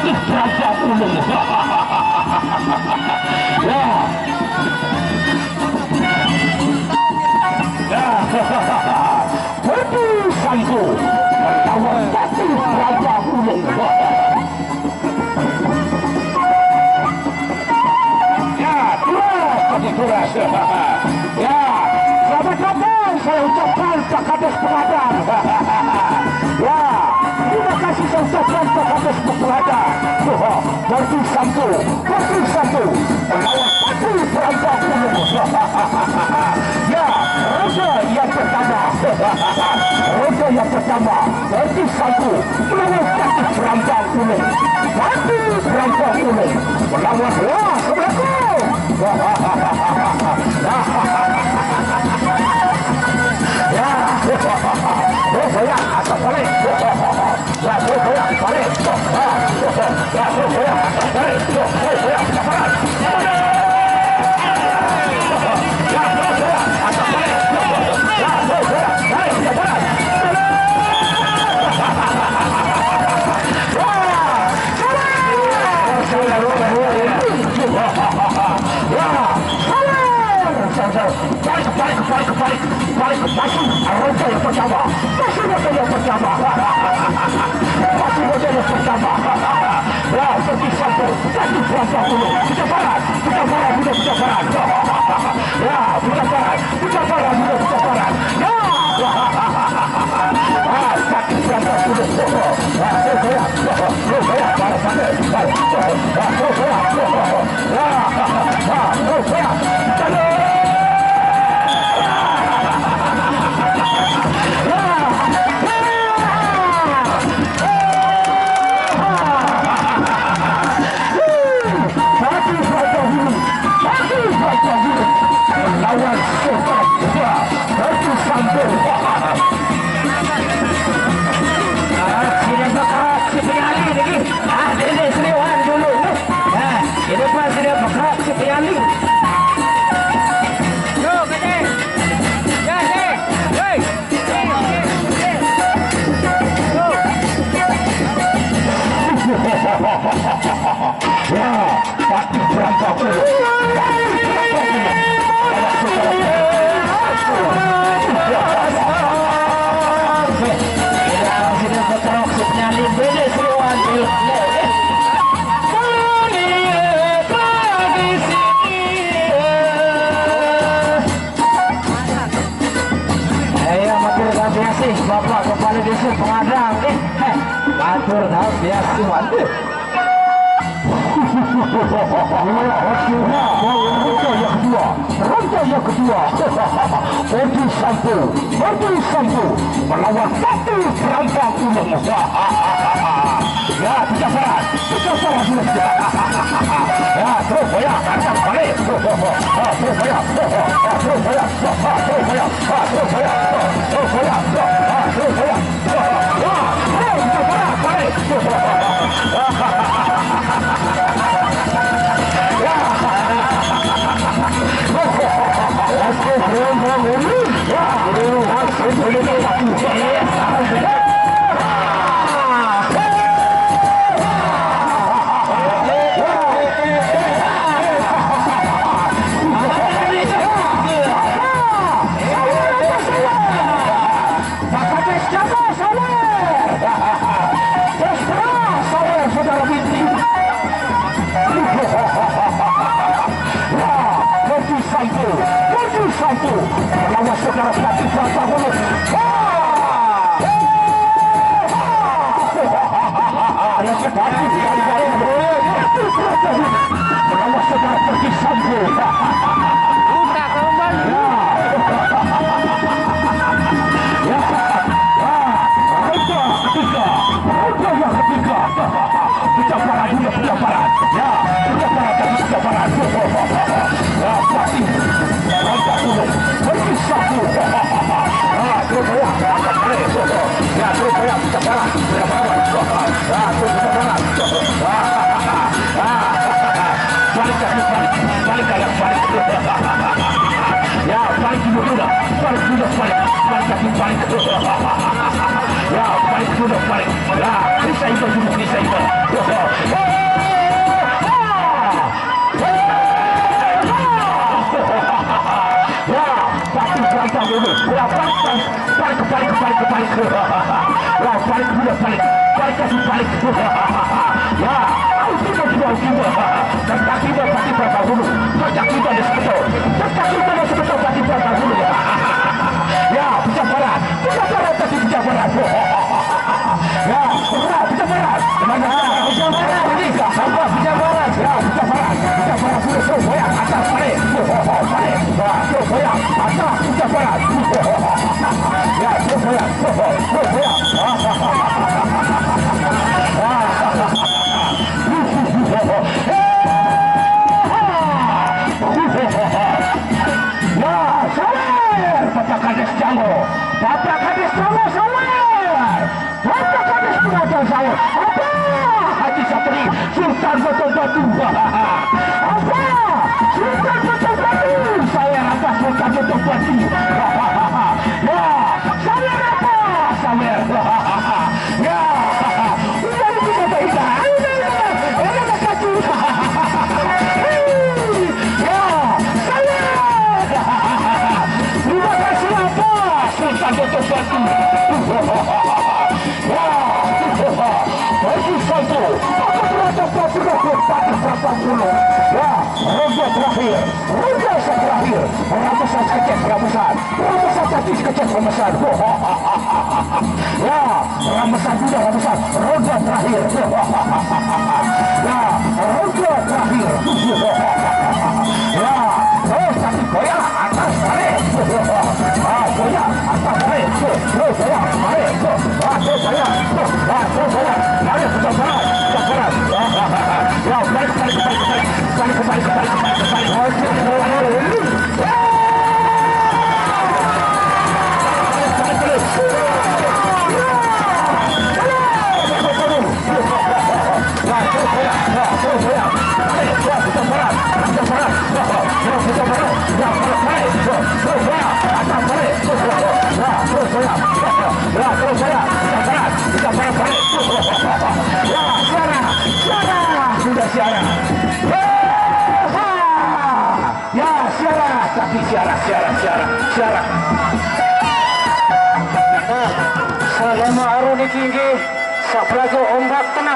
sakit perampok ulung. Ya. Budi Sampo melawan sakit perampok ulung. Ya, keras bagi keras. Ya, sahabat-sahabat, saya ucapkan Pak Kades Pengadar. Ya, terima kasih saya ucapkan Pak Kades Pengadar. Budi Sampo melawan sakit perampok ulung. Ya, roda yang pertama. Roda yang pertama, Budi Sampo melawan sakit perampok ulung. Sakit perampok ulung melawan wah ke belakang. Ya, saya asal balik. Ya, saya balik. Ya, saya balik. Balik, roda yang pertama, masih roda yang pertama, ya, Budi Sampo, sakit perampok ulung, kita barat, ya, kita barat, ya, sakit perampok ulung, lawan Sultan Budi Sampo. Sudah bekas si Piali lagi. Ini seriwan dulu. Ini pas sudah bekas si Piali. Yo, Kade. Ya, hei. Ya, sakit perampok ulung. Bapak Kepala Desa Pengadang matur tahu biasa wanti. Roda yang kedua, Budi Sampo melawan sakit perampok ulung. Ya, kita barat dulu. Ya, terus saya akan balik. Terus saya. Lawan saudara sakit perampok ulung. Melawan saudara Budi Sampo. Buka kembali. Ya. Roda yang ketiga. Kita barat dulu, kita barat. Ya, kita barat. Ya, pasti. Perampok ulung. Budi Sampo. Terus saya akan balik. Ya, terus saya kita barat. Ya, terus kita barat. Balik. Ya, balik dulu. Ya, balik dulu. Ya, bisa itu. Ya, Bapak Kades Jawa sawer. Bapak Kades Pengajar sawer. Apa? Haji Sapri Sultan Kota Batu. Apa? Sultan Kota Batu. Saya apa Sultan Kota Batu? Ya, saya apa? Sawer. Ya, udah itu kata kita. Udah kata ya, saya. Terima kasih apa? Sultan Kota Batu. Bagi satu, aku berada berapa puluh. Ya, roda terakhir, roda terakhir. Rampasan kecil, rampasan kecil kecil, rampasan. Ya, rampasan sudah rampasan. Roda terakhir. Ya, roda terakhir. Ya, terus tapi goyang atas tarik. Goyang atas tarik. Terus goyang tarik. Terus goyang. Terus goyang. Tarik ke barat. Ya, balik. Sudah siaran. Ya, siaran. Tapi siaran. Selama aruni tinggi, saplago ombak tenang.